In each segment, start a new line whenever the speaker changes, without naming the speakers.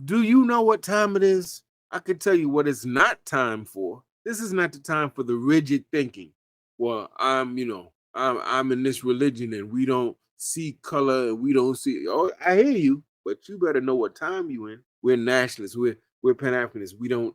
Do you know what time it is? I can tell you what it's not time for. This is not the time for the rigid thinking. Well, I'm in this religion and we don't see color and we don't see. Oh, I hear you, but you better know what time you in. We're nationalists. We're Pan Africanists. We don't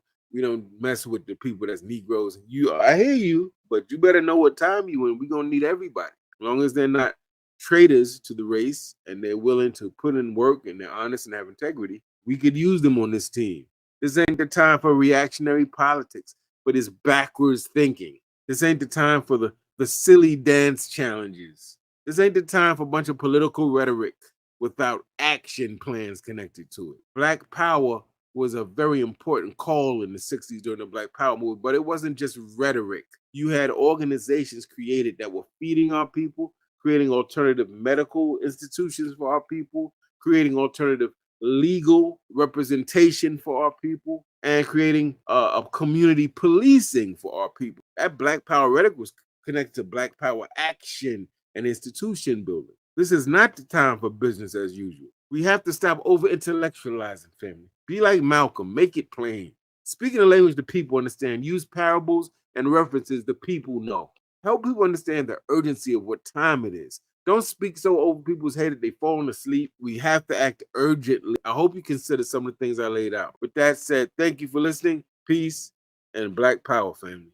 mess with the people that's Negroes. I hear you, but you better know what time you in. We're gonna need everybody, as long as they're not traitors to the race and they're willing to put in work and they're honest and have integrity. We could use them on this team. This ain't the time for reactionary politics, but it's backwards thinking. This ain't the time for the silly dance challenges. This ain't the time for a bunch of political rhetoric without action plans connected to it. Black Power was a very important call in the 60s during the Black Power movement, but it wasn't just rhetoric. You had organizations created that were feeding our people, creating alternative medical institutions for our people, creating alternative legal representation for our people, and creating a community policing for our people. That Black Power rhetoric was connected to Black Power action and institution building. This is not the time for business as usual. We have to stop over intellectualizing, family. Be like Malcolm, make it plain. Speaking a language the people understand, use parables and references the people know. Help people understand the urgency of what time it is. Don't speak so over people's head that they falling asleep. We have to act urgently. I hope you consider some of the things I laid out. With that said, thank you for listening. Peace and Black Power, family.